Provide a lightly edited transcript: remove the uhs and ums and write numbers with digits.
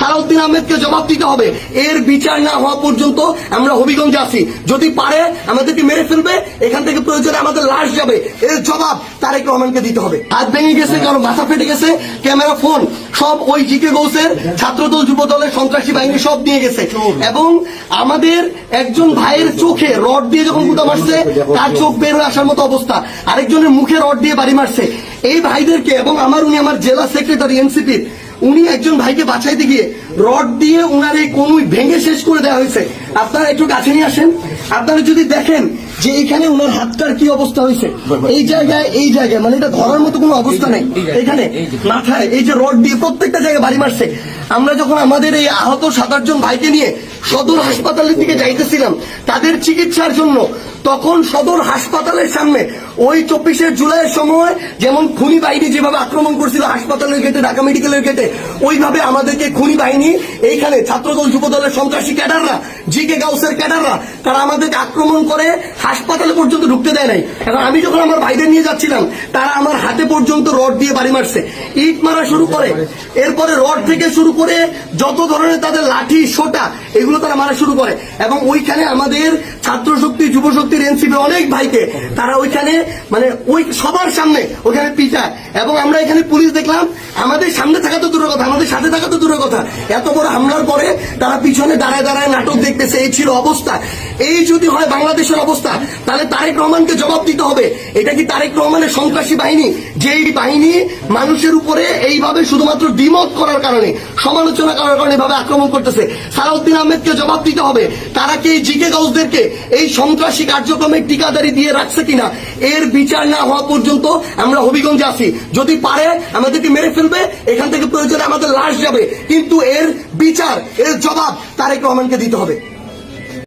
সালাউদ্দিন আহমেদকে জবাব দিতে হবে। এর বিচার না হওয়া পর্যন্ত আমরা হবিগঞ্জে আছি। যদি পারে আমাদেরকে মেরে ফেলবে, এখান থেকে প্রয়োজনে আমাদের লাশ যাবে। এর জবাব তারেক রহমানকে দিতে হবে। হাত ভেঙে গেছে, কারো মাথা ফেটে গেছে, ক্যামেরা ফোন সব ওই জিকে গৌসের ছাত্রদল যুব দলের সন্ত্রাসী বাহিনী সব নিয়ে গেছে। এবং আমাদের একজন ভাইয়ের চোখে রড দিয়ে যখন গুঁতা মারছে, তার চোখ বের হয়ে আসার মতো অবস্থা। আরেকজনের মুখে রড দিয়ে বাড়ি মারছে। এই ভাইদেরকে এবং উনি আমার জেলা সেক্রেটারি এনসিপির, উনি একজন ভাইকে বাঁচাইতে গিয়ে রড দিয়ে উনার এই কনুই ভেঙে শেষ করে দেওয়া হয়েছে। আপনারা একটু কাছে নিয়ে আসেন, আপনারা যদি দেখেন যে এখানে উনার হাতটার কি অবস্থা হয়েছে, এই জায়গায় মানে এটা ধরার মতো কোনো অবস্থা নেই। এখানে মাথায় এই যে রড দিয়ে প্রত্যেকটা জায়গায় বাড়ি মারছে। আমরা যখন আমাদের এই আহত 7-8 জন ভাইকে নিয়ে সদর হাসপাতালের দিকে যাইতেছিলাম তাদের চিকিৎসার জন্য, তখন সদর হাসপাতালের সামনে ওই 24শে জুলাইয়ের সময় যেমন খুনি বাহিনী যেভাবে আক্রমণ করছিল হাসপাতালের গেটে, ঢাকা মেডিকেলের গেটে, ওইভাবে আমাদেরকে খুনি বাহিনী এইখানে ছাত্রদল যুব দলের সন্ত্রাসী ক্যাডাররা, জিকে গাউসের ক্যাডাররা, তারা আমাদেরকে আক্রমণ করে হাসপাতালে পর্যন্ত ঢুকতে দেয় নাই। এখন আমি যখন আমার ভাইদের নিয়ে যাচ্ছিলাম, তারা আমার হাতে পর্যন্ত রড দিয়ে বাড়ি মারছে, ইট মারা শুরু করে, এরপরে রড থেকে শুরু করে যত ধরনের তাদের লাঠি সোটা এগুলো তারা মারা শুরু করে। এবং ওইখানে আমাদের ছাত্র শক্তি, যুব শক্তির, এনসিপি অনেক ভাইকে তারা ওইখানে মানে ওই সবার সামনে ওইখানে পিটায়। এবং আমরা এখানে পুলিশ দেখলাম, আমাদের সামনে থাকা তো দূরের কথা, আমাদের সাথে থাকা তো দূরের কথা, এত বড় হামলার পরে তারা পিছনে দাঁড়ায় দাঁড়ায় নাটক দেখতেছে। এই ছিল অবস্থা। এই যদি হয় বাংলাদেশের অবস্থা, তাহলে তারেক রহমানকে জবাব দিতে হবে। এটা কি তারেক রহমানের সন্ত্রাসী বাহিনী, যেই বাহিনী মানুষের উপরে এইভাবে শুধুমাত্র দ্বিমত করার কারণে, সমালোচনা করার কারণে এভাবে আক্রমণ করতেছে। সালাউদ্দিন আহমেদকে জবাব দিতে হবে। তারা কি জিকে গাউসদেরকে এই সন্ত্রাসী কার্যক্রমে টিকাদারি দিয়ে রাখছে কিনা, এর বিচার না হওয়া পর্যন্ত আমরা হবিগঞ্জে আছি। যদি পারে আমাদেরকে মেরে ফেলবে, এখান থেকে প্রয়োজনে আমাদের লাশ যাবে। কিন্তু এর বিচার, এর জবাব তারেক রহমানকে দিতে হবে।